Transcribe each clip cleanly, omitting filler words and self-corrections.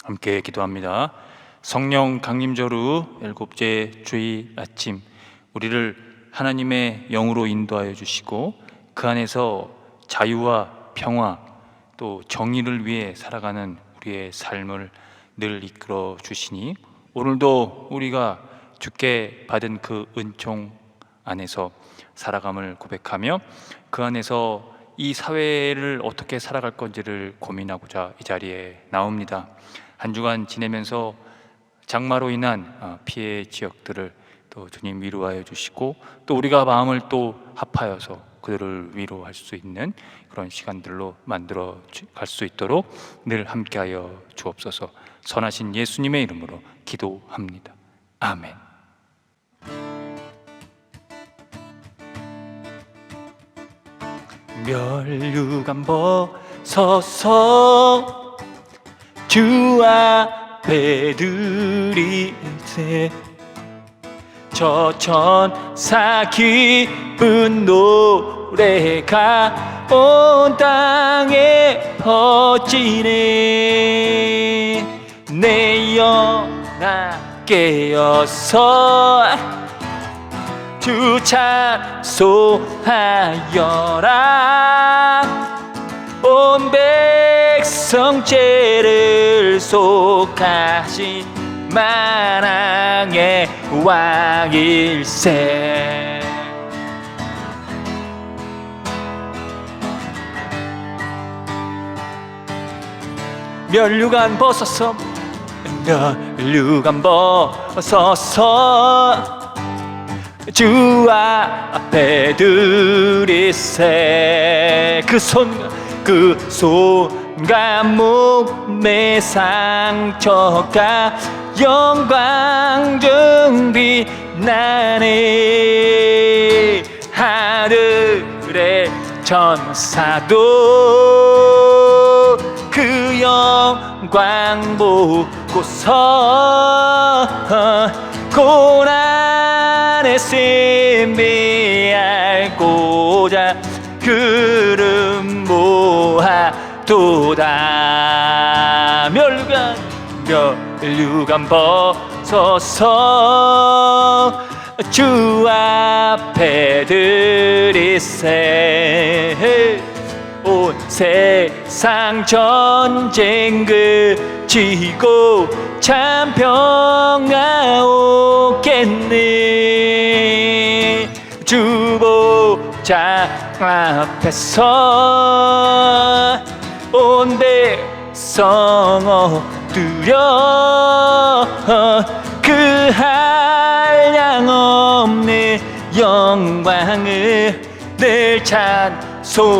함께 기도합니다. 성령 강림절후 일곱째 주일 아침, 우리를 하나님의 영으로 인도하여 주시고 그 안에서 자유와 평화 또 정의를 위해 살아가는 우리의 삶을 늘 이끌어 주시니, 오늘도 우리가 주께 받은 그 은총 안에서 살아감을 고백하며 그 안에서 이 사회를 어떻게 살아갈 건지를 고민하고자 이 자리에 나옵니다. 한 주간 지내면서 장마로 인한 피해 지역들을 또 주님 위로하여 주시고, 또 우리가 마음을 또 합하여서 그들을 위로할 수 있는 그런 시간들로 만들어 갈 수 있도록 늘 함께하여 주옵소서. 선하신 예수님의 이름으로 기도합니다. 아멘. 멸류관 벗어서 주 앞에 드리세, 저 천사 기쁜 노래가 온 땅에 퍼지네. 내 영혼 깨어서 주 찬송하여라. 온 백성 죄를 속하신 만왕의 왕일세. 멸류관 벗어서 주 앞에 드리세. 그 손과 몸의 상처가 영광 중 빛나네. 하늘의 천사도 그 영광 보고서 고난의 심히 알고자 그름 모아도다. 멸류관 벗어서 주 앞에 드리세. 온 세상 전쟁 그치고 참 평화 오겠네. 주보좌 앞에서 온 백성 엎드려 그 한량없는 영광을 늘 찬송합니다.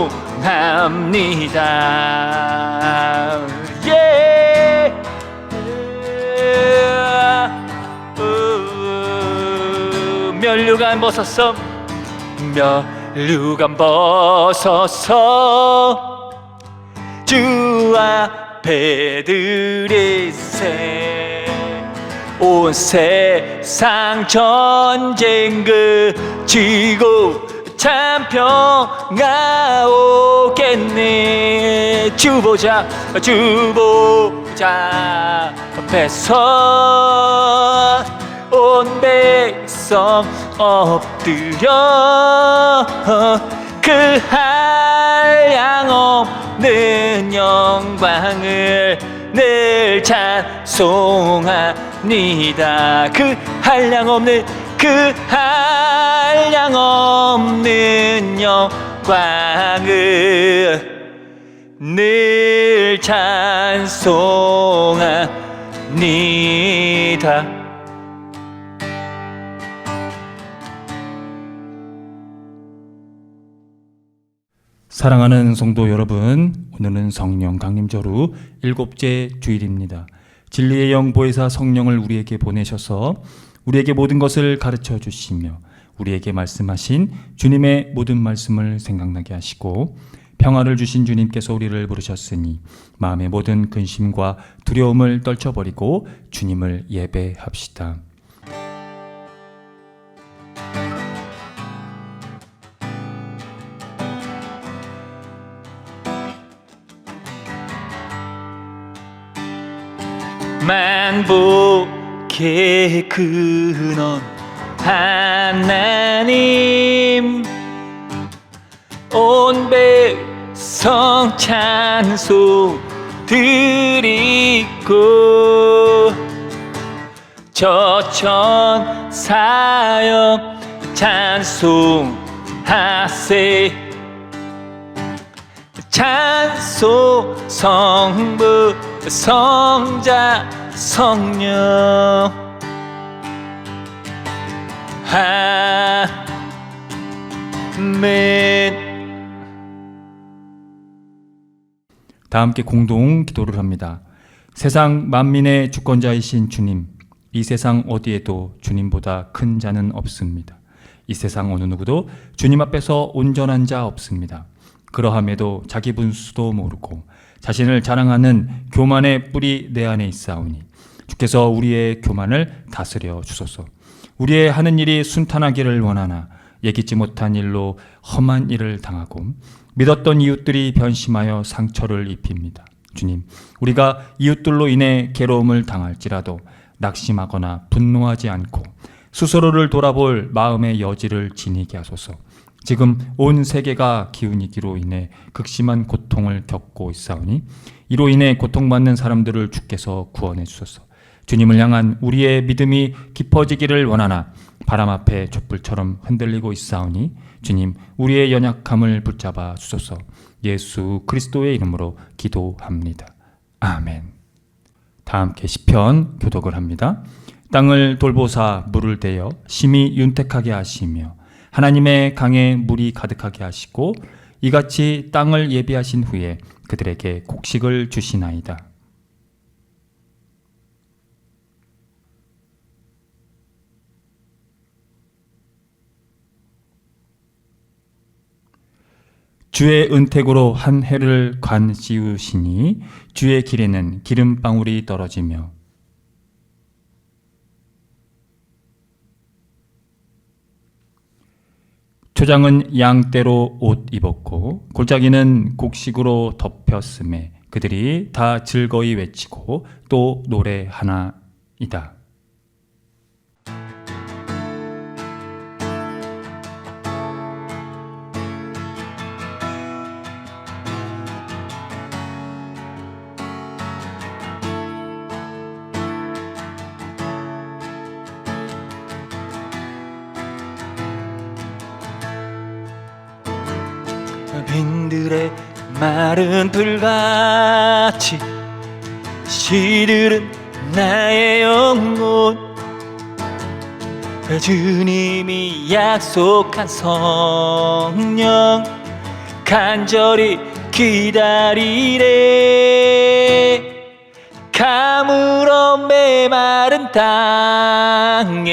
멸류관 벗어서 주 앞에 드리세. 온 세상 전쟁 그치고 참 평화 오겠네. 주보자 앞에서 온 백성 엎드려 그 한량없는 영광을 늘 찬송합니다. 그 한량없는 영광을 늘 찬송합니다. 사랑하는 성도 여러분, 오늘은 성령 강림절후 일곱째 주일입니다. 진리의 영 보혜사 성령을 우리에게 보내셔서 우리에게 모든 것을 가르쳐 주시며 우리에게 말씀하신 주님의 모든 말씀을 생각나게 하시고 평화를 주신 주님께서 우리를 부르셨으니 마음의 모든 근심과 두려움을 떨쳐버리고 주님을 예배합시다. 만복의 근원 하나님, 온 백성 찬송 드리고 저 천사여 찬송하세. 찬송 성부 성자 성령 아멘. 다 함께 공동 기도를 합니다. 세상 만민의 주권자이신 주님, 이 세상 어디에도 주님보다 큰 자는 없습니다. 이 세상 어느 누구도 주님 앞에서 온전한 자 없습니다. 그러함에도 자기 분수도 모르고 자신을 자랑하는 교만의 뿔이 내 안에 있사오니 주께서 우리의 교만을 다스려 주소서. 우리의 하는 일이 순탄하기를 원하나 예기치 못한 일로 험한 일을 당하고 믿었던 이웃들이 변심하여 상처를 입힙니다. 주님, 우리가 이웃들로 인해 괴로움을 당할지라도 낙심하거나 분노하지 않고 스스로를 돌아볼 마음의 여지를 지니게 하소서. 지금 온 세계가 기운이기로 인해 극심한 고통을 겪고 있사오니 이로 인해 고통받는 사람들을 주께서 구원해 주소서. 주님을 향한 우리의 믿음이 깊어지기를 원하나 바람 앞에 촛불처럼 흔들리고 있사오니 주님, 우리의 연약함을 붙잡아 주소서. 예수 그리스도의 이름으로 기도합니다. 아멘. 다 함께 시편 교독을 합니다. 땅을 돌보사 물을 대어 심히 윤택하게 하시며 하나님의 강에 물이 가득하게 하시고 이같이 땅을 예비하신 후에 그들에게 곡식을 주시나이다. 주의 은택으로 한 해를 관 씌우시니 주의 길에는 기름방울이 떨어지며 초장은 양떼로 옷 입었고 골짜기는 곡식으로 덮였음에 그들이 다 즐거이 외치고 또 노래하나이다. 빈들의 마른 불같이 시들은 나의 영혼, 주님이 약속한 성령 간절히 기다리래. 가물어 메마른 땅에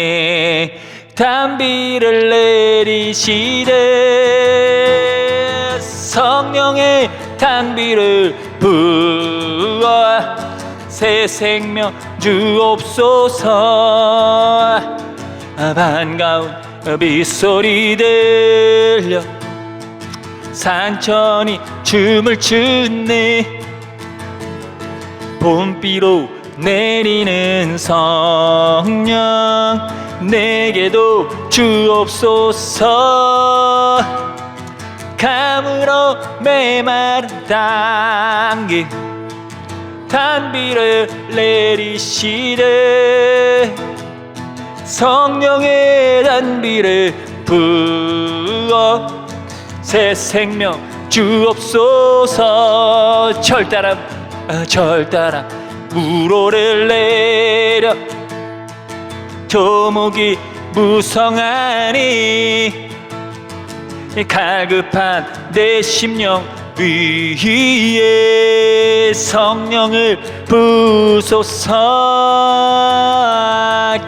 단비를 내리시되 성령의 단비를 부어 새 생명 주옵소서. 반가운 빗소리 들려 산천이 춤을 추네. 봄비로 내리는 성령 내게도 주옵소서. 가물어 메마른 땅에 단비를 내리시되 성령의 단비를 부어 새 생명 주옵소서. 철따라 우로를 내려 조목이 무성하니 갈급한 내 심령 위에 성령을 부소서.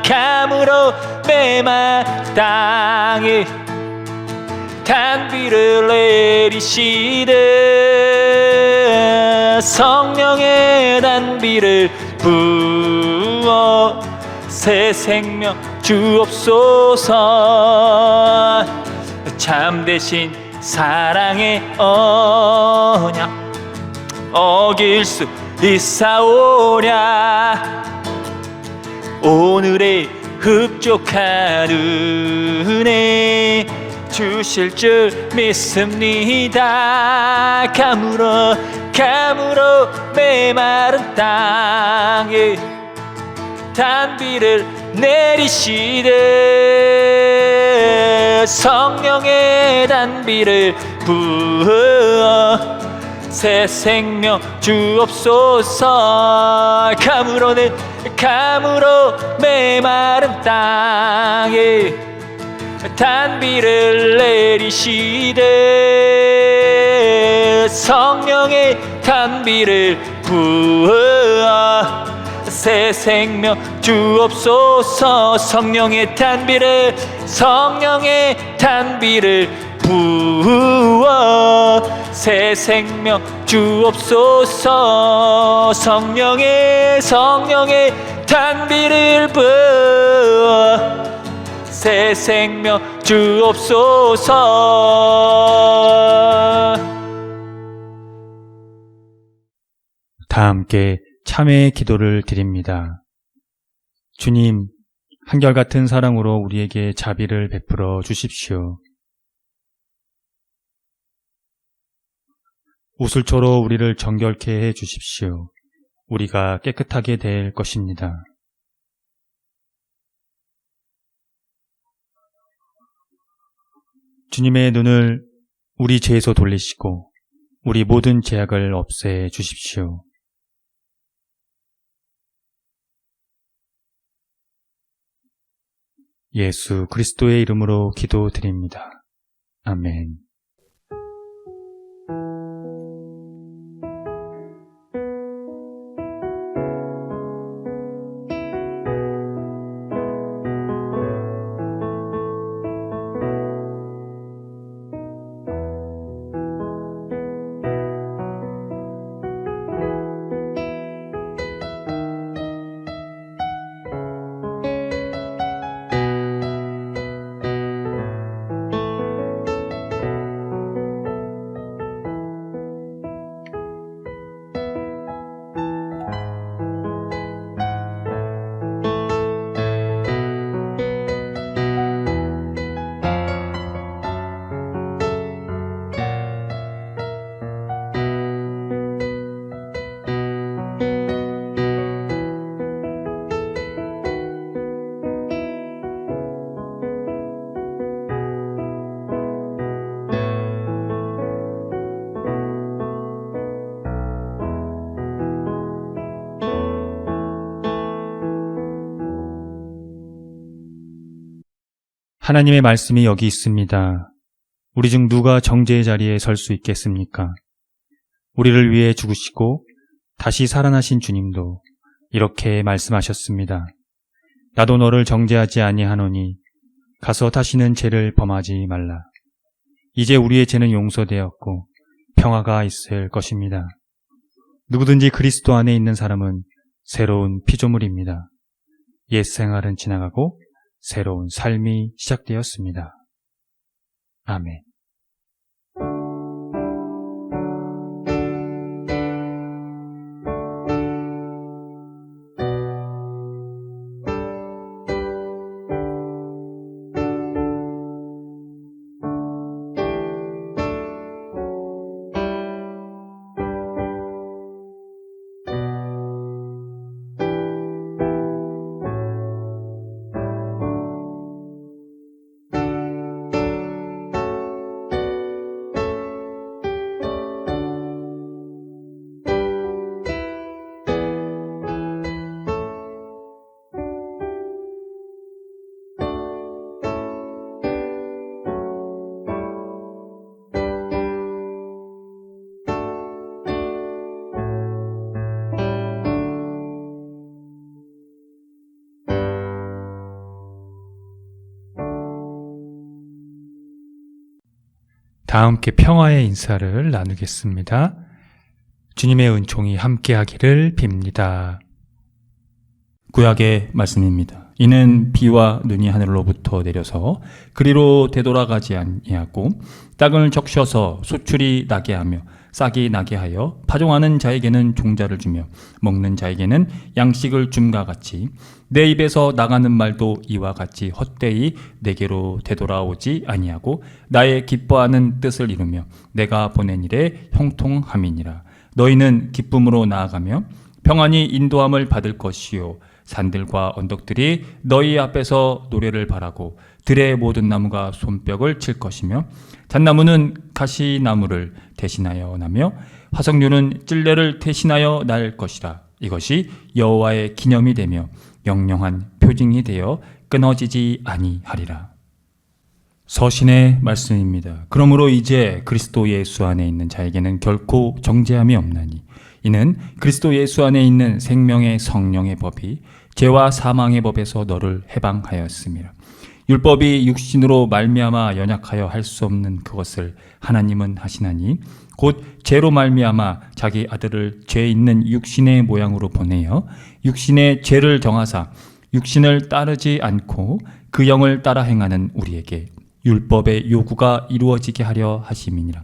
가물어 메마른 땅에 단비를 내리시되 성령의 단비를 부어 새 생명 주옵소서. 참되신 사랑의 언약 어길 수 있사오랴. 오늘의 흡족한 은혜 주실 줄 믿습니다. 가물어 메마른 땅에 단비를 내리시되 성령의 단비를 부어 새 생명 주옵소서. 가물어 메마른 땅에 단비를 내리시되 성령의 단비를 부어 새 생명 주옵소서. 성령의 단비를 부어 새 생명 주옵소서. 성령의 단비를 부어 새 생명 주옵소서. 다 함께 참회의 기도를 드립니다. 주님, 한결같은 사랑으로 우리에게 자비를 베풀어 주십시오. 우슬초로 우리를 정결케 해 주십시오. 우리가 깨끗하게 될 것입니다. 주님의 눈을 우리 죄에서 돌리시고 우리 모든 죄악을 없애 주십시오. 예수 그리스도의 이름으로 기도드립니다. 아멘. 하나님의 말씀이 여기 있습니다. 우리 중 누가 정죄의 자리에 설 수 있겠습니까? 우리를 위해 죽으시고 다시 살아나신 주님도 이렇게 말씀하셨습니다. 나도 너를 정죄하지 아니하노니 가서 다시는 죄를 범하지 말라. 이제 우리의 죄는 용서되었고 평화가 있을 것입니다. 누구든지 그리스도 안에 있는 사람은 새로운 피조물입니다. 옛 생활은 지나가고 새로운 삶이 시작되었습니다. 아멘. 다 함께 평화의 인사를 나누겠습니다. 주님의 은총이 함께하기를 빕니다. 구약의 말씀입니다. 이는 비와 눈이 하늘로부터 내려서 그리로 되돌아가지 아니하고 땅을 적셔서 소출이 나게 하며 싹이 나게 하여 파종하는 자에게는 종자를 주며 먹는 자에게는 양식을 줌과 같이 내 입에서 나가는 말도 이와 같이 헛되이 내게로 되돌아오지 아니하고 나의 기뻐하는 뜻을 이루며 내가 보낸 일에 형통함이니라. 너희는 기쁨으로 나아가며 평안히 인도함을 받을 것이요 산들과 언덕들이 너희 앞에서 노래를 바라고 들의 모든 나무가 손뼉을 칠 것이며 잣나무는 가시나무를 대신하여 나며 화석류는 찔레를 대신하여 날 것이라. 이것이 여호와의 기념이 되며 영영한 표징이 되어 끊어지지 아니하리라. 서신의 말씀입니다. 그러므로 이제 그리스도 예수 안에 있는 자에게는 결코 정죄함이 없나니 이는 그리스도 예수 안에 있는 생명의 성령의 법이 죄와 사망의 법에서 너를 해방하였습니다. 율법이 육신으로 말미암아 연약하여 할 수 없는 그것을 하나님은 하시나니 곧 죄로 말미암아 자기 아들을 죄 있는 육신의 모양으로 보내어 육신의 죄를 정하사 육신을 따르지 않고 그 영을 따라 행하는 우리에게 율법의 요구가 이루어지게 하려 하심이니라.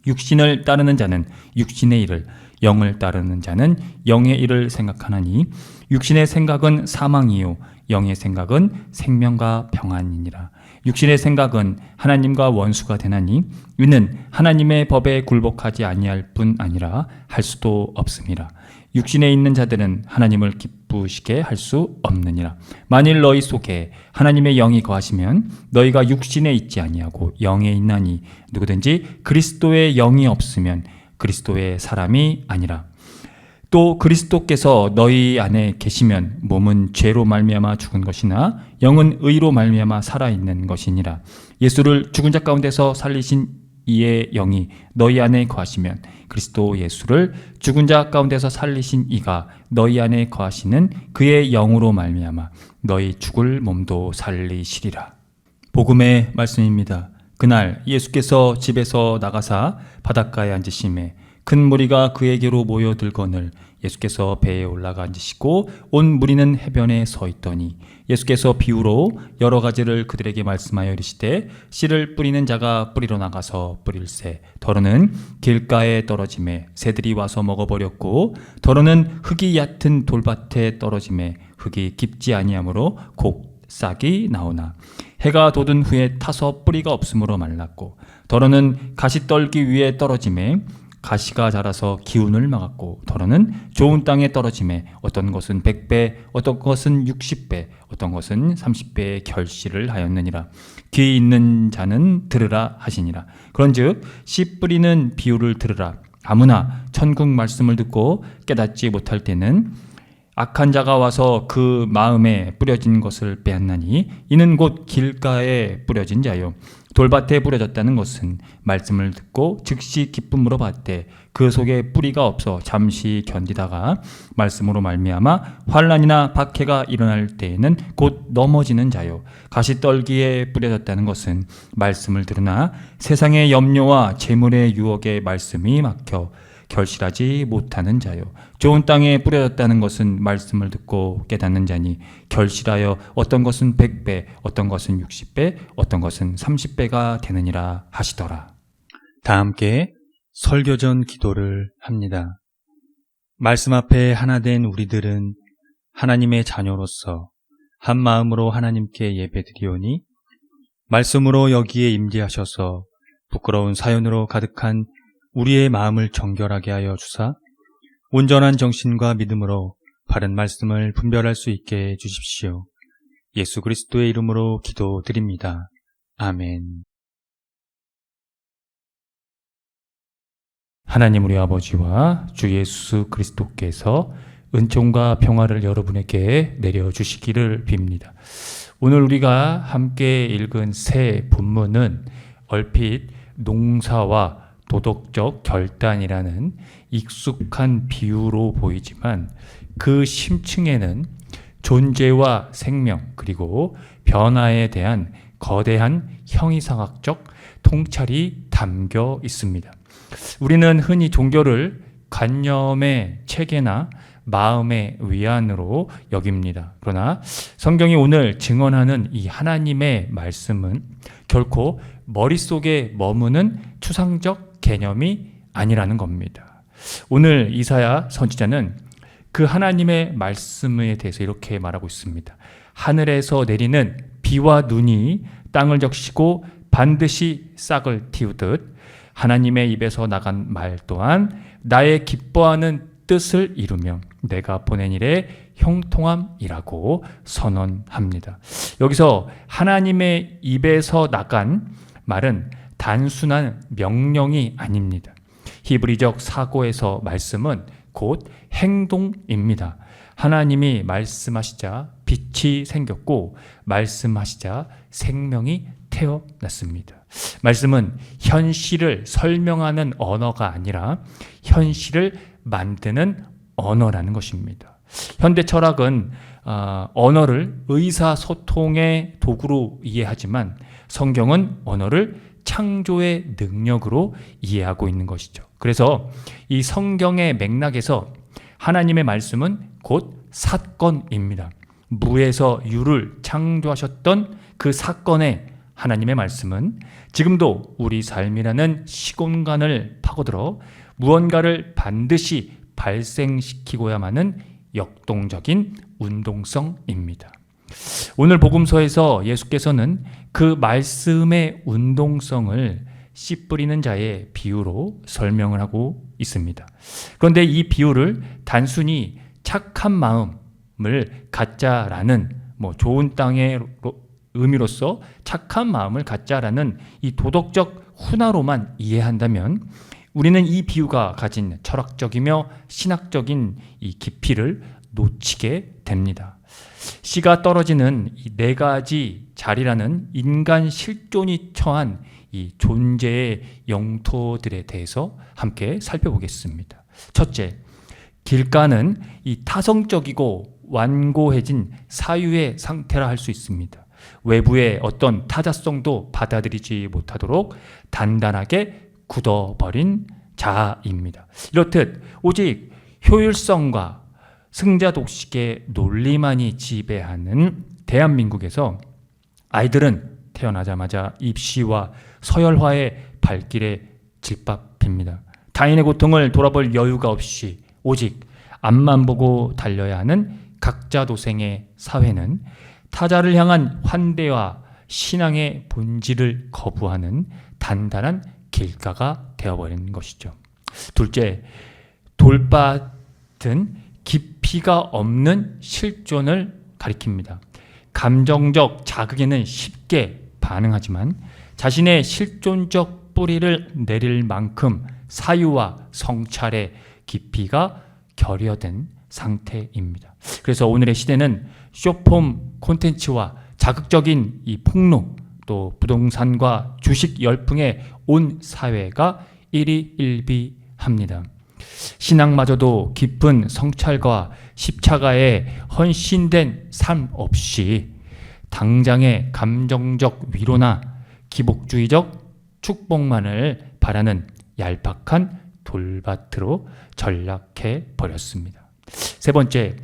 육신을 따르는 자는 육신의 일을, 영을 따르는 자는 영의 일을 생각하나니 육신의 생각은 사망이요 영의 생각은 생명과 평안이니라. 육신의 생각은 하나님과 원수가 되나니 이는 하나님의 법에 굴복하지 아니할 뿐 아니라 할 수도 없음이라. 육신에 있는 자들은 하나님을 기쁘시게 할 수 없느니라. 만일 너희 속에 하나님의 영이 거하시면 너희가 육신에 있지 아니하고 영에 있나니 누구든지 그리스도의 영이 없으면 그리스도의 사람이 아니라. 또 그리스도께서 너희 안에 계시면 몸은 죄로 말미암아 죽은 것이나 영은 의로 말미암아 살아있는 것이니라. 예수를 죽은 자 가운데서 살리신 이의 영이 너희 안에 거하시면 그리스도 예수를 죽은 자 가운데서 살리신 이가 너희 안에 거하시는 그의 영으로 말미암아 너희 죽을 몸도 살리시리라. 복음의 말씀입니다. 그날 예수께서 집에서 나가사 바닷가에 앉으심에 큰 무리가 그에게로 모여들거늘 예수께서 배에 올라가 앉으시고 온 무리는 해변에 서 있더니 예수께서 비유로 여러 가지를 그들에게 말씀하여 이르시되 씨를 뿌리는 자가 뿌리러 나가서 뿌릴새 더러는 길가에 떨어짐에 새들이 와서 먹어버렸고 더러는 흙이 얕은 돌밭에 떨어짐에 흙이 깊지 아니하므로 곡 싹이 나오나 해가 돋은 후에 타서 뿌리가 없으므로 말랐고 더러는 가시떨기 위에 떨어짐에 가시가 자라서 기운을 막았고 더러는 좋은 땅에 떨어짐에 어떤 것은 100배 어떤 것은 60배 어떤 것은 30배의 결실을 하였느니라. 귀 있는 자는 들으라 하시니라. 그런즉 씨 뿌리는 비유를 들으라. 아무나 천국 말씀을 듣고 깨닫지 못할 때는 악한 자가 와서 그 마음에 뿌려진 것을 빼앗나니 이는 곧 길가에 뿌려진 자요 돌밭에 뿌려졌다는 것은 말씀을 듣고 즉시 기쁨으로 받되 그 속에 뿌리가 없어 잠시 견디다가 말씀으로 말미암아 환난이나 박해가 일어날 때에는 곧 넘어지는 자요 가시떨기에 뿌려졌다는 것은 말씀을 들으나 세상의 염려와 재물의 유혹에 말씀이 막혀 결실하지 못하는 자요 좋은 땅에 뿌려졌다는 것은 말씀을 듣고 깨닫는 자니 결실하여 어떤 것은 100배 어떤 것은 60배 어떤 것은 30배가 되느니라 하시더라. 다 함께 설교전 기도를 합니다. 말씀 앞에 하나 된 우리들은 하나님의 자녀로서 한 마음으로 하나님께 예배드리오니 말씀으로 여기에 임재하셔서 부끄러운 사연으로 가득한 우리의 마음을 정결하게 하여 주사 온전한 정신과 믿음으로 바른 말씀을 분별할 수 있게 해 주십시오. 예수 그리스도의 이름으로 기도드립니다. 아멘. 하나님 우리 아버지와 주 예수 그리스도께서 은총과 평화를 여러분에게 내려주시기를 빕니다. 오늘 우리가 함께 읽은 새 본문은 얼핏 농사와 도덕적 결단이라는 익숙한 비유로 보이지만 그 심층에는 존재와 생명 그리고 변화에 대한 거대한 형이상학적 통찰이 담겨 있습니다. 우리는 흔히 종교를 관념의 체계나 마음의 위안으로 여깁니다. 그러나 성경이 오늘 증언하는 이 하나님의 말씀은 결코 머릿속에 머무는 추상적 개념이 아니라는 겁니다. 오늘 이사야 선지자는 그 하나님의 말씀에 대해서 이렇게 말하고 있습니다. 하늘에서 내리는 비와 눈이 땅을 적시고 반드시 싹을 틔우듯 하나님의 입에서 나간 말 또한 나의 기뻐하는 뜻을 이루며 내가 보낸 일에 형통함이라고 선언합니다. 여기서 하나님의 입에서 나간 말은 단순한 명령이 아닙니다. 히브리적 사고에서 말씀은 곧 행동입니다. 하나님이 말씀하시자 빛이 생겼고 말씀하시자 생명이 태어났습니다. 말씀은 현실을 설명하는 언어가 아니라 현실을 만드는 언어라는 것입니다. 현대 철학은 언어를 의사소통의 도구로 이해하지만 성경은 언어를 창조의 능력으로 이해하고 있는 것이죠. 그래서 이 성경의 맥락에서 하나님의 말씀은 곧 사건입니다. 무에서 유를 창조하셨던 그 사건의 하나님의 말씀은 지금도 우리 삶이라는 시공간을 파고들어 무언가를 반드시 발생시키고야만은 역동적인 운동성입니다. 오늘 복음서에서 예수께서는 그 말씀의 운동성을 씨 뿌리는 자의 비유로 설명을 하고 있습니다. 그런데 이 비유를 단순히 착한 마음을 갖자라는 좋은 땅의 의미로서 착한 마음을 갖자라는 이 도덕적 훈화로만 이해한다면 우리는 이 비유가 가진 철학적이며 신학적인 이 깊이를 놓치게 됩니다. 씨가 떨어지는 이 네 가지 자리라는 인간 실존이 처한 이 존재의 영토들에 대해서 함께 살펴보겠습니다. 첫째, 길가는 이 타성적이고 완고해진 사유의 상태라 할 수 있습니다. 외부의 어떤 타자성도 받아들이지 못하도록 단단하게 굳어버린 자아입니다. 이렇듯 오직 효율성과 승자독식의 논리만이 지배하는 대한민국에서 아이들은 태어나자마자 입시와 서열화의 발길에 질밥입니다. 타인의 고통을 돌아볼 여유가 없이 오직 앞만 보고 달려야 하는 각자도생의 사회는 타자를 향한 환대와 신앙의 본질을 거부하는 단단한 길가가 되어버리는 것이죠. 둘째, 돌밭은 깊이가 없는 실존을 가리킵니다. 감정적 자극에는 쉽게 반응하지만 자신의 실존적 뿌리를 내릴 만큼 사유와 성찰의 깊이가 결여된 상태입니다. 그래서 오늘의 시대는 쇼폼 콘텐츠와 자극적인 이 폭로, 또 부동산과 주식 열풍에 온 사회가 일희일비합니다. 신앙마저도 깊은 성찰과 십자가에 헌신된 삶 없이 당장의 감정적 위로나 기복주의적 축복만을 바라는 얄팍한 돌밭으로 전락해 버렸습니다. 세 번째,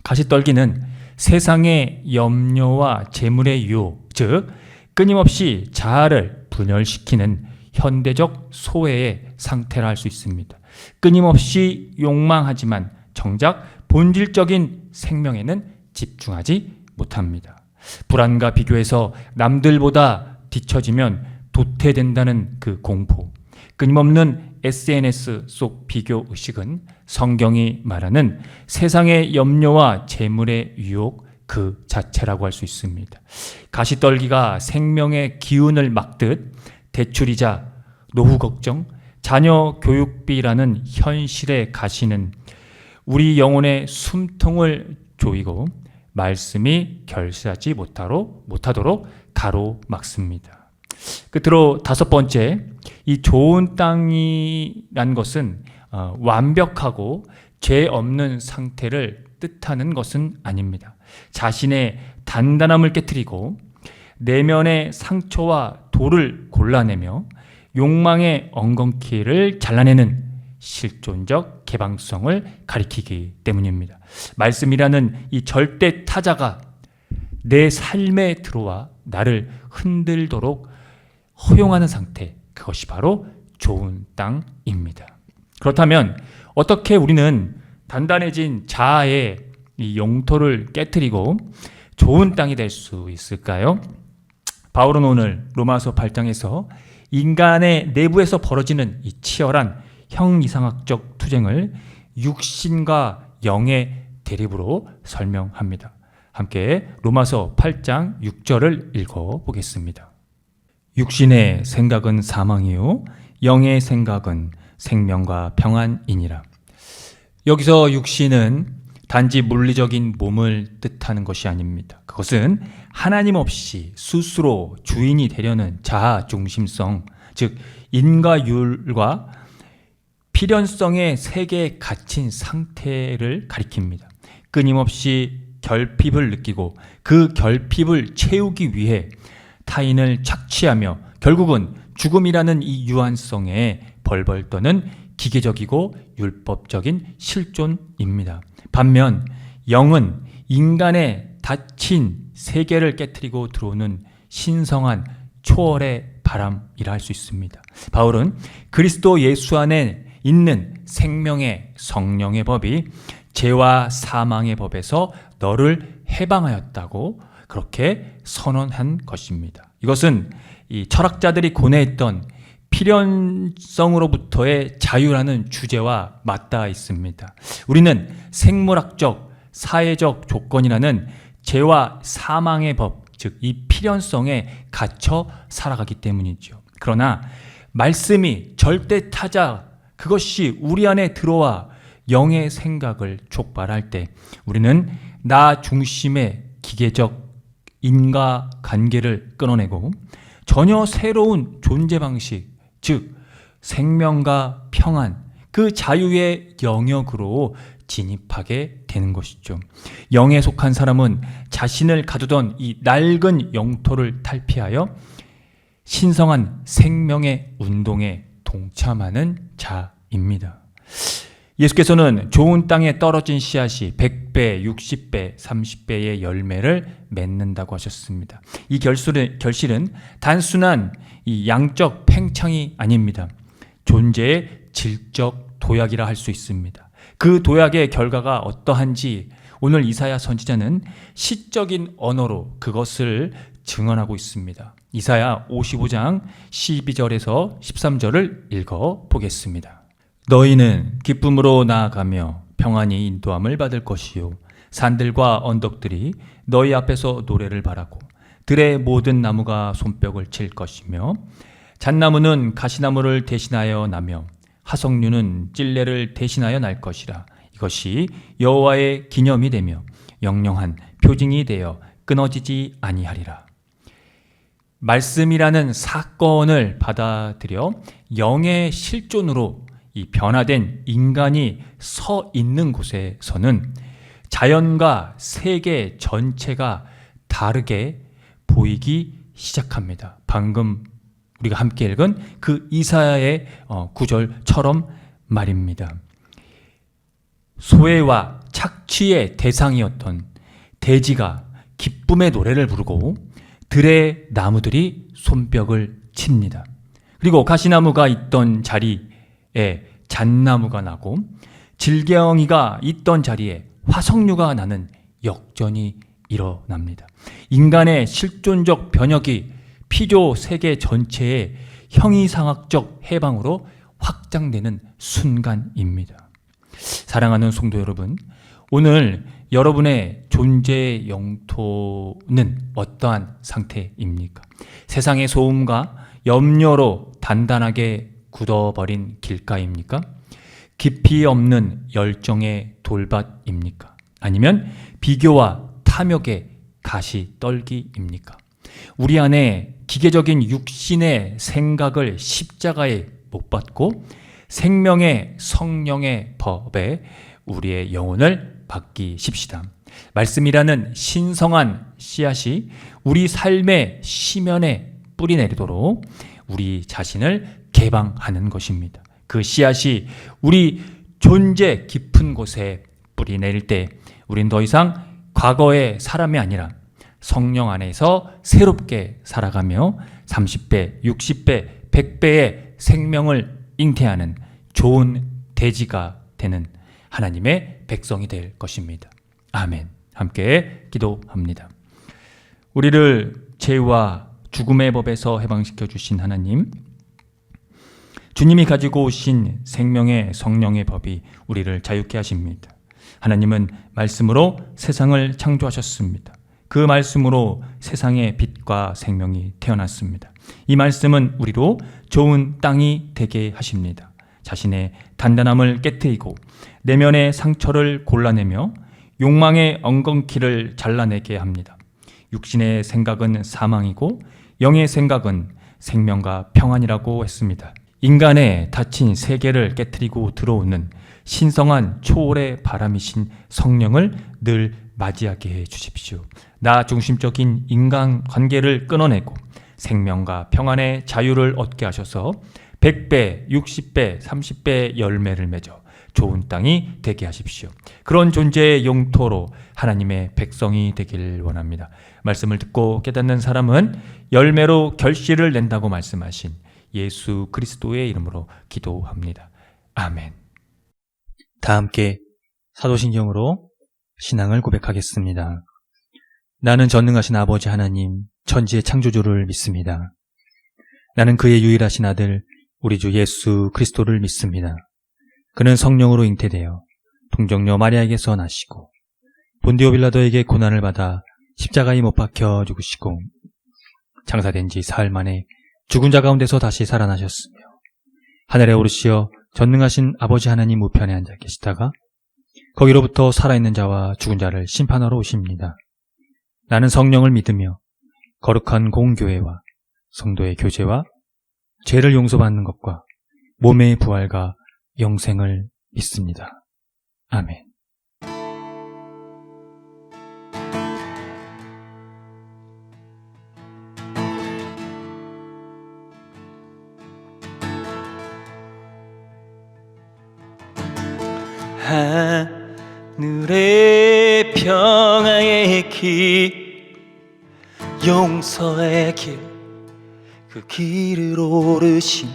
가시떨기는 세상의 염려와 재물의 유혹, 즉 끊임없이 자아를 분열시키는 현대적 소외의 상태라 할 수 있습니다. 끊임없이 욕망하지만 정작 본질적인 생명에는 집중하지 못합니다. 불안과 비교해서 남들보다 뒤처지면 도태된다는 그 공포, 끊임없는 SNS 속 비교 의식은 성경이 말하는 세상의 염려와 재물의 유혹 그 자체라고 할 수 있습니다. 가시떨기가 생명의 기운을 막듯 대출이자 노후 걱정, 자녀 교육비라는 현실의 가시는 우리 영혼의 숨통을 조이고 말씀이 결실하지 못하도록 가로막습니다. 끝으로 다섯 번째, 이 좋은 땅이란 것은 완벽하고 죄 없는 상태를 뜻하는 것은 아닙니다. 자신의 단단함을 깨트리고 내면의 상처와 돌을 골라내며 욕망의 엉겅퀴를 잘라내는 실존적 개방성을 가리키기 때문입니다. 말씀이라는 이 절대 타자가 내 삶에 들어와 나를 흔들도록 허용하는 상태, 그것이 바로 좋은 땅입니다. 그렇다면 어떻게 우리는 단단해진 자아의 이 영토를 깨뜨리고 좋은 땅이 될 수 있을까요? 바울은 오늘 로마서 8장에서 인간의 내부에서 벌어지는 이 치열한 형이상학적 투쟁을 육신과 영의 대립으로 설명합니다. 함께 로마서 8장 6절을 읽어보겠습니다. 육신의 생각은 사망이요 영의 생각은 생명과 평안이니라. 여기서 육신은 단지 물리적인 몸을 뜻하는 것이 아닙니다. 그것은 하나님 없이 스스로 주인이 되려는 자아 중심성, 즉 인과율과 필연성의 세계에 갇힌 상태를 가리킵니다. 끊임없이 결핍을 느끼고 그 결핍을 채우기 위해 타인을 착취하며 결국은 죽음이라는 이 유한성에 벌벌 떠는 기계적이고 율법적인 실존입니다. 반면 영은 인간의 닫힌 세계를 깨트리고 들어오는 신성한 초월의 바람이라 할 수 있습니다. 바울은 그리스도 예수 안에 있는 생명의 성령의 법이 죄와 사망의 법에서 너를 해방하였다고 그렇게 선언한 것입니다. 이것은 이 철학자들이 고뇌했던 필연성으로부터의 자유라는 주제와 맞닿아 있습니다. 우리는 생물학적, 사회적 조건이라는 죄와 사망의 법, 즉 이 필연성에 갇혀 살아가기 때문이죠. 그러나 말씀이 절대 타자, 그것이 우리 안에 들어와 영의 생각을 촉발할 때 우리는 나 중심의 기계적 인과관계를 끊어내고 전혀 새로운 존재 방식, 즉 생명과 평안, 그 자유의 영역으로 진입하게 되는 것이죠. 영에 속한 사람은 자신을 가두던 이 낡은 영토를 탈피하여 신성한 생명의 운동에 동참하는 자입니다. 예수께서는 좋은 땅에 떨어진 씨앗이 100배, 60배, 30배의 열매를 맺는다고 하셨습니다. 이 결실은 단순한 이 양적 팽창이 아닙니다. 존재의 질적 도약이라 할 수 있습니다. 그 도약의 결과가 어떠한지 오늘 이사야 선지자는 시적인 언어로 그것을 증언하고 있습니다. 이사야 55장 12절에서 13절을 읽어보겠습니다. 너희는 기쁨으로 나아가며 평안히 인도함을 받을 것이요 산들과 언덕들이 너희 앞에서 노래를 바라고 들의 모든 나무가 손뼉을 칠 것이며 잣나무는 가시나무를 대신하여 나며 하석류는 찔레를 대신하여 날 것이라. 이것이 여호와의 기념이 되며 영영한 표징이 되어 끊어지지 아니하리라. 말씀이라는 사건을 받아들여 영의 실존으로 이 변화된 인간이 서 있는 곳에서는 자연과 세계 전체가 다르게 보이기 시작합니다. 방금 우리가 함께 읽은 그 이사야의 구절처럼 말입니다. 소외와 착취의 대상이었던 대지가 기쁨의 노래를 부르고 들의 나무들이 손뼉을 칩니다. 그리고 가시나무가 있던 자리에 잣나무가 나고 질갱이가 있던 자리에 화석류가 나는 역전이 일어납니다. 인간의 실존적 변혁이 피조 세계 전체의 형이상학적 해방으로 확장되는 순간입니다. 사랑하는 성도 여러분, 오늘 여러분의 존재의 영토는 어떠한 상태입니까? 세상의 소음과 염려로 단단하게 굳어버린 길가입니까? 깊이 없는 열정의 돌밭입니까? 아니면 비교와 탐욕의 가시떨기입니까? 우리 안에 기계적인 육신의 생각을 십자가에 못 박고 생명의 성령의 법에 우리의 영혼을 맡기십시다. 말씀이라는 신성한 씨앗이 우리 삶의 시면에 뿌리 내리도록 우리 자신을 개방하는 것입니다. 그 씨앗이 우리 존재 깊은 곳에 뿌리 내릴 때 우린 더 이상 과거의 사람이 아니라 성령 안에서 새롭게 살아가며 30배, 60배, 100배의 생명을 잉태하는 좋은 돼지가 되는 하나님의 백성이 될 것입니다. 아멘. 함께 기도합니다. 우리를 죄와 죽음의 법에서 해방시켜 주신 하나님, 주님이 가지고 오신 생명의 성령의 법이 우리를 자유케 하십니다. 하나님은 말씀으로 세상을 창조하셨습니다. 그 말씀으로 세상에 빛과 생명이 태어났습니다. 이 말씀은 우리로 좋은 땅이 되게 하십니다. 자신의 단단함을 깨트리고 내면의 상처를 골라내며 욕망의 엉겅퀴를 잘라내게 합니다. 육신의 생각은 사망이고 영의 생각은 생명과 평안이라고 했습니다. 인간의 닫힌 세계를 깨트리고 들어오는 신성한 초월의 바람이신 성령을 늘 맞이하게 해 주십시오. 나 중심적인 인간관계를 끊어내고 생명과 평안의 자유를 얻게 하셔서 100배, 60배, 30배 열매를 맺어 좋은 땅이 되게 하십시오. 그런 존재의 영토로 하나님의 백성이 되길 원합니다. 말씀을 듣고 깨닫는 사람은 열매로 결실을 낸다고 말씀하신 예수 그리스도의 이름으로 기도합니다. 아멘. 다 함께 사도신경으로 신앙을 고백하겠습니다. 나는 전능하신 아버지 하나님, 천지의 창조주를 믿습니다. 나는 그의 유일하신 아들, 우리 주 예수 그리스도를 믿습니다. 그는 성령으로 잉태되어 동정녀 마리아에게서 나시고 본디오 빌라도에게 고난을 받아 십자가에 못 박혀 죽으시고 장사된 지 사흘 만에 죽은 자 가운데서 다시 살아나셨으며 하늘에 오르시어 전능하신 아버지 하나님 우편에 앉아 계시다가 거기로부터 살아있는 자와 죽은 자를 심판하러 오십니다. 나는 성령을 믿으며 거룩한 공교회와 성도의 교제와 죄를 용서받는 것과 몸의 부활과 영생을 믿습니다. 아멘. 하늘의 평화의 길, 용서의 길, 그 길을 오르신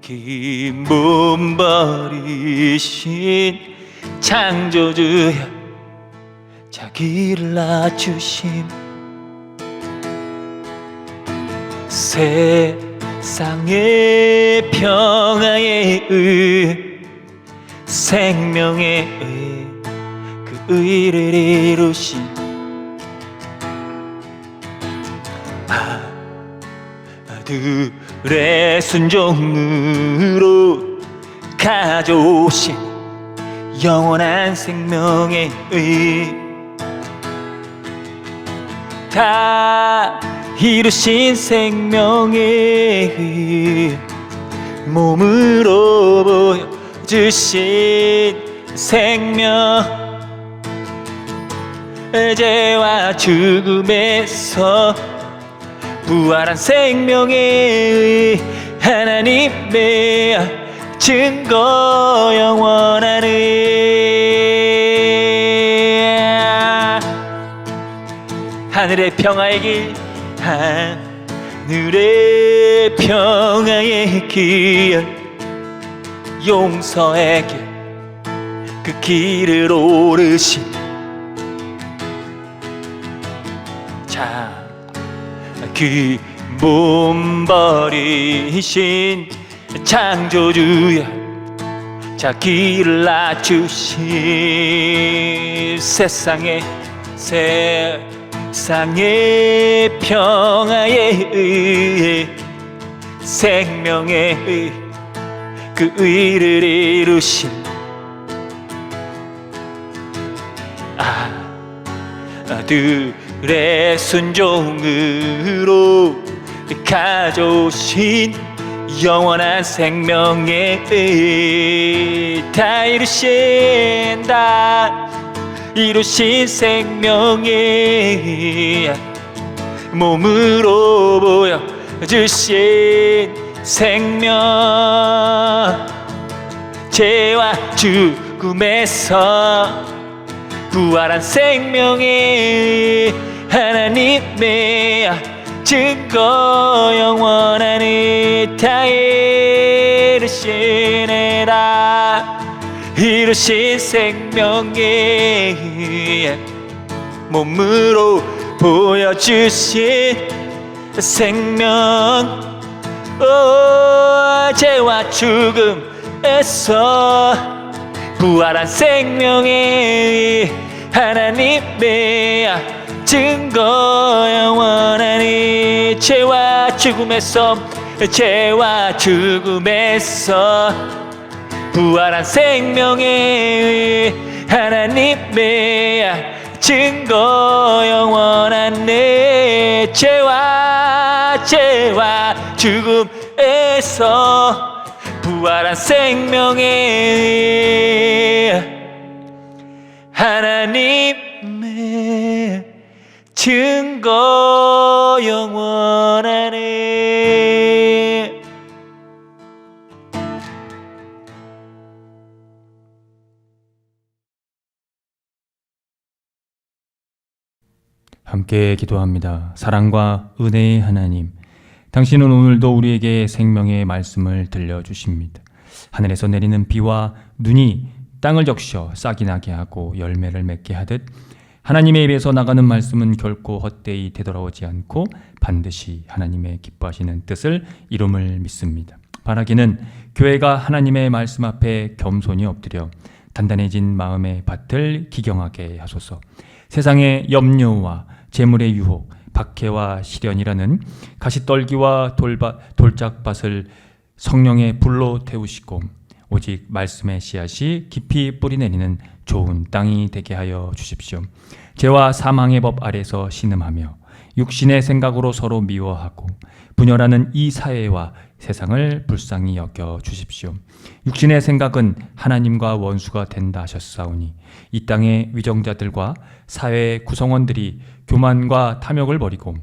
자기 몸 버리신 창조주여, 자기를 낮추심. 세상의 평화의 의, 생명의 의, 그 의를 이루신 아들의 순종으로 가져오신 영원한 생명의 의, 다 이루신 생명의 의, 몸으로 보여주신 생명, 죄와 죽음에서 부활한 생명의 의, 하나님의 증거 영원한 의, 하늘의 평화의 길, 하늘의 평화의 길, 용서의 길, 그 길을 오르신 자기 몸 버리신 창조주여, 자기를 낮추신 세상의 평화에 의해 생명에 의해 그 의를 이루신 아들의 순종으로 가져오신 영원한 생명에 의해 다 이루신 생명의 몸으로 보여주신 생명, 죄와 죽음에서 부활한 생명의 하나님의 증거 영원한 의타에 이르시네라. 이루신 생명에 의해 몸으로 보여주신 생명, 죄와 죽음에서 부활한 생명에 의해 하나님의 증거 영원한 이 죄와 죽음에서 부활한 생명에 의해 하나님의 증거 영원한 내 죄와 죽음에서 부활한 생명에 의해 하나님의 증거 영원하네. 함께 기도합니다. 사랑과 은혜의 하나님, 당신은 오늘도 우리에게 생명의 말씀을 들려주십니다. 하늘에서 내리는 비와 눈이 땅을 적셔 싹이 나게 하고 열매를 맺게 하듯 하나님의 입에서 나가는 말씀은 결코 헛되이 되돌아오지 않고 반드시 하나님의 기뻐하시는 뜻을 이룸을 믿습니다. 바라기는 교회가 하나님의 말씀 앞에 겸손히 엎드려 단단해진 마음의 밭을 기경하게 하소서. 세상의 염려와 재물의 유혹, 박해와 시련이라는 가시떨기와 돌짝밭을 성령의 불로 태우시고 오직 말씀의 씨앗이 깊이 뿌리내리는 좋은 땅이 되게 하여 주십시오. 죄와 사망의 법 아래서 신음하며 육신의 생각으로 서로 미워하고 분열하는 이 사회와 세상을 불쌍히 여겨 주십시오. 육신의 생각은 하나님과 원수가 된다 하셨사오니 이 땅의 위정자들과 사회의 구성원들이 교만과 탐욕을 버리고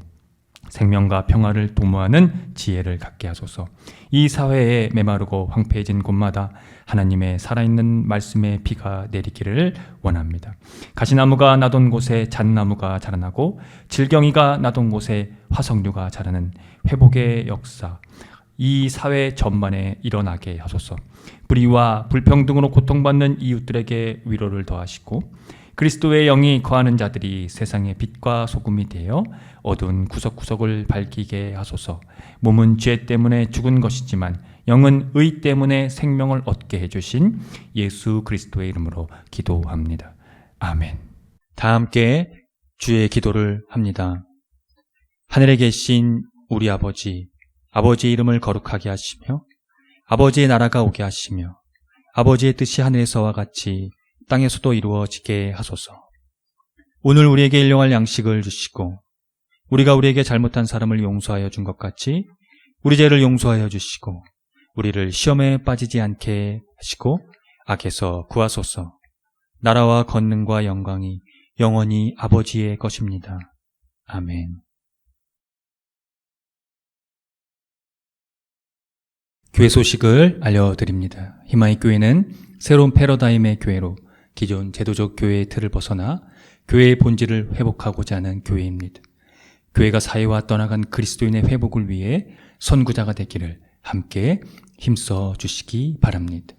생명과 평화를 도모하는 지혜를 갖게 하소서. 이 사회에 메마르고 황폐해진 곳마다 하나님의 살아있는 말씀의 비가 내리기를 원합니다. 가시나무가 나던 곳에 잣나무가 자라나고 질경이가 나던 곳에 화석류가 자라는 회복의 역사, 이 사회 전반에 일어나게 하소서. 불의와 불평등으로 고통받는 이웃들에게 위로를 더하시고 그리스도의 영이 거하는 자들이 세상의 빛과 소금이 되어 어두운 구석구석을 밝히게 하소서. 몸은 죄 때문에 죽은 것이지만 영은 의 때문에 생명을 얻게 해주신 예수 그리스도의 이름으로 기도합니다. 아멘. 다 함께 주의 기도를 합니다. 하늘에 계신 우리 아버지, 아버지의 이름을 거룩하게 하시며 아버지의 나라가 오게 하시며 아버지의 뜻이 하늘에서와 같이 땅에서도 이루어지게 하소서. 오늘 우리에게 일용할 양식을 주시고 우리가 우리에게 잘못한 사람을 용서하여 준 것 같이 우리 죄를 용서하여 주시고 우리를 시험에 빠지지 않게 하시고 악에서 구하소서. 나라와 권능과 영광이 영원히 아버지의 것입니다. 아멘. 교회 소식을 알려드립니다. 희망의 교회는 새로운 패러다임의 교회로 기존 제도적 교회의 틀을 벗어나 교회의 본질을 회복하고자 하는 교회입니다. 교회가 사회와 떠나간 그리스도인의 회복을 위해 선구자가 되기를 함께 힘써 주시기 바랍니다.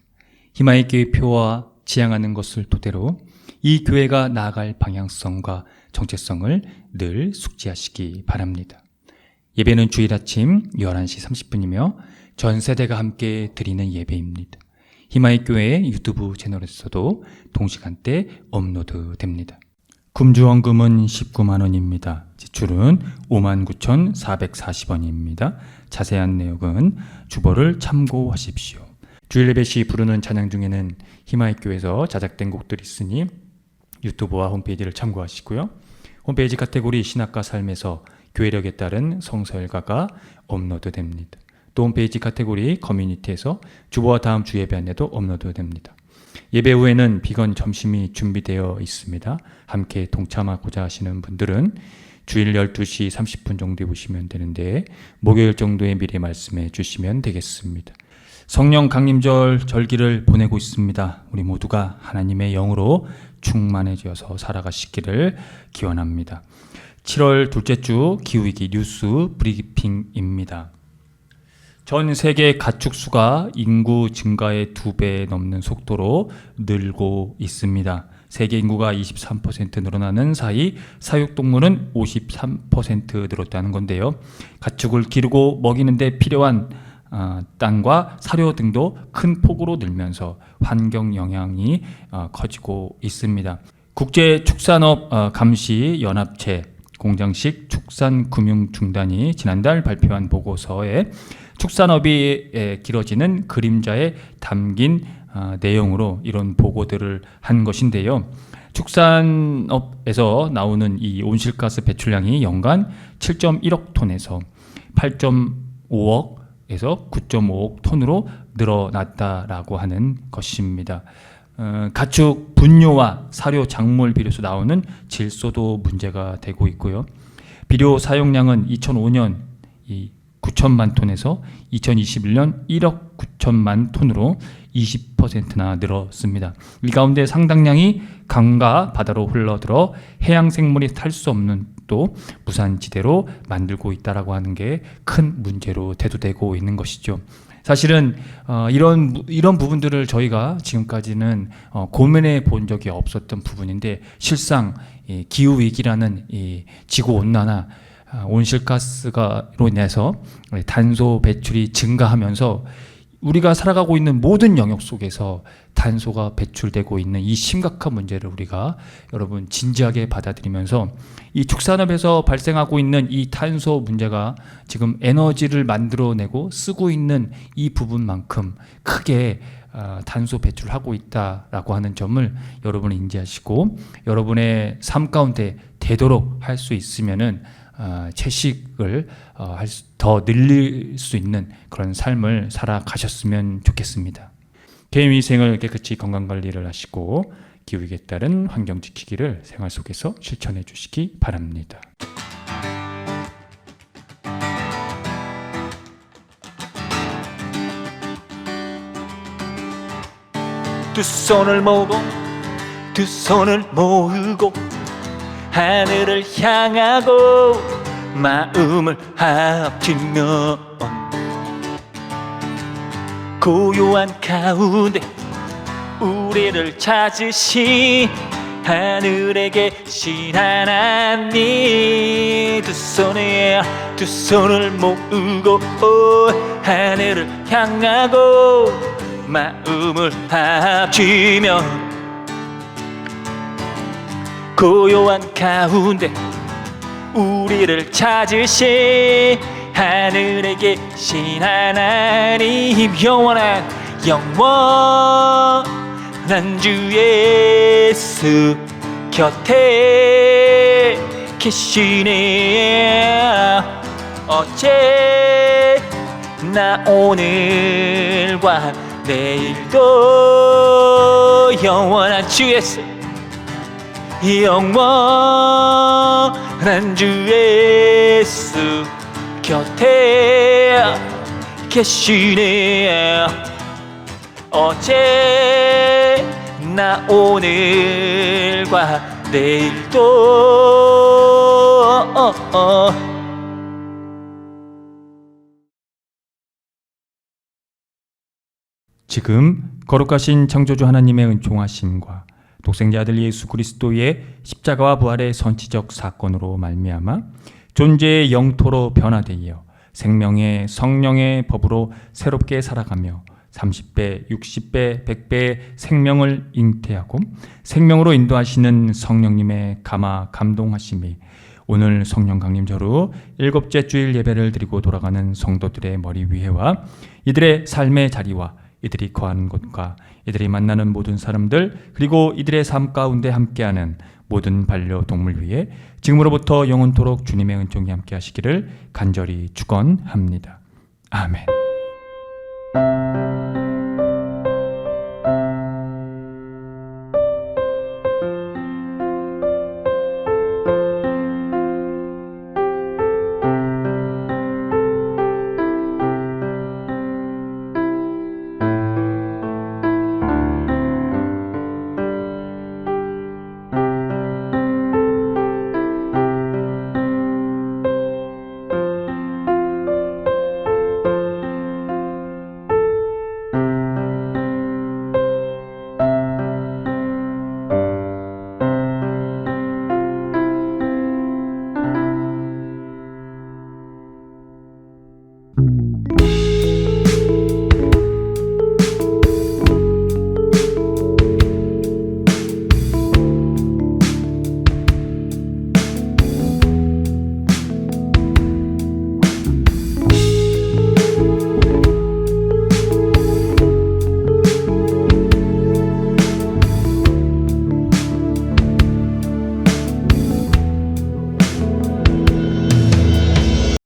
희망의 교회 표와 지향하는 것을 토대로 이 교회가 나아갈 방향성과 정체성을 늘 숙지하시기 바랍니다. 예배는 주일 아침 11시 30분이며 전 세대가 함께 드리는 예배입니다. 희망의 교회 유튜브 채널에서도 동시간대 업로드됩니다. 금주원금은 19만 원입니다. 지출은 59,440원입니다. 자세한 내용은 주보를 참고하십시오. 주일 예배 시 부르는 찬양 중에는 희망의 교회에서 자작된 곡들이 있으니 유튜브와 홈페이지를 참고하시고요. 홈페이지 카테고리 신학과 삶에서 교회력에 따른 성서일가가 업로드됩니다. 또 홈페이지 카테고리 커뮤니티에서 주보와 다음 주 예배 안내도 업로드됩니다. 예배 후에는 비건 점심이 준비되어 있습니다. 함께 동참하고자 하시는 분들은 주일 12시 30분 정도에 보시면 되는데 목요일 정도에 미리 말씀해 주시면 되겠습니다. 성령 강림절 절기를 보내고 있습니다. 우리 모두가 하나님의 영으로 충만해져서 살아가시기를 기원합니다. 7월 둘째 주 기후위기 뉴스 브리핑입니다. 전 세계 가축 수가 인구 증가의 2배 넘는 속도로 늘고 있습니다. 세계 인구가 23% 늘어나는 사이 사육동물은 53% 늘었다는 건데요. 가축을 기르고 먹이는 데 필요한 땅과 사료 등도 큰 폭으로 늘면서 환경 영향이 커지고 있습니다. 국제축산업 감시 연합체 공장식 축산금융중단이 지난달 발표한 보고서에 축산업이 길어지는 그림자에 담긴 내용으로 이런 보고들을 한 것인데요. 축산업에서 나오는 이 온실가스 배출량이 연간 7.1억 톤에서 8.5억에서 9.5억 톤으로 늘어났다라고 하는 것입니다. 가축 분뇨와 사료 작물 비료에서 나오는 질소도 문제가 되고 있고요. 비료 사용량은 2005년 9천만 톤에서 2021년 1억 9천만 톤으로 20%나 늘었습니다. 이 가운데 상당량이 강과 바다로 흘러들어 해양 생물이 탈 수 없는 또 무산지대로 만들고 있다라고 하는 게 큰 문제로 대두되고 있는 것이죠. 사실은 이런 부분들을 저희가 지금까지는 고민해 본 적이 없었던 부분인데 실상 기후 위기라는 이 지구 온난화 온실가스로 인해서 탄소 배출이 증가하면서 우리가 살아가고 있는 모든 영역 속에서 탄소가 배출되고 있는 이 심각한 문제를 우리가 여러분 진지하게 받아들이면서 이 축산업에서 발생하고 있는 이 탄소 문제가 지금 에너지를 만들어내고 쓰고 있는 이 부분만큼 크게 탄소 배출하고 있다라고 하는 점을 여러분이 인지하시고 여러분의 삶 가운데 되도록 할 수 있으면은 채식을 더 늘릴 수 있는 그런 삶을 살아가셨으면 좋겠습니다. 개인위생을 깨끗이 건강관리를 하시고 기후위기에 따른 환경 지키기를 생활 속에서 실천해 주시기 바랍니다. 두 손을 모으고 두 손을 모으고 하늘을 향하고 마음을 합치면 고요한 가운데 우리를 찾으신 하늘에 계신 하나님 두 손을 모으고 하늘을 향하고 마음을 합치면 고요한 가운데 우리를 찾으신 하늘에 계신 하나님 영원한 주 예수 곁에 계시네. 어제나 오늘과 내일도 영원한 주 예수 영원한 주 예수 곁에 계시네. 어제나 오늘과 내일도 지금 거룩하신 창조주 하나님의 은총하심과 독생자 아들 예수 그리스도의 십자가와 부활의 선지적 사건으로 말미암아 존재의 영토로 변화되어 생명의 성령의 법으로 새롭게 살아가며 30배, 60배, 100배의 생명을 잉태하고 생명으로 인도하시는 성령님의 감화 감동하심이 오늘 성령 강림절후 7째 주일 예배를 드리고 돌아가는 성도들의 머리 위에와 이들의 삶의 자리와 이들이 거하는 곳과 이들이 만나는 모든 사람들 그리고 이들의 삶 가운데 함께하는 모든 반려동물 위에 지금으로부터 영원토록 주님의 은총이 함께 하시기를 간절히 축원합니다. 아멘.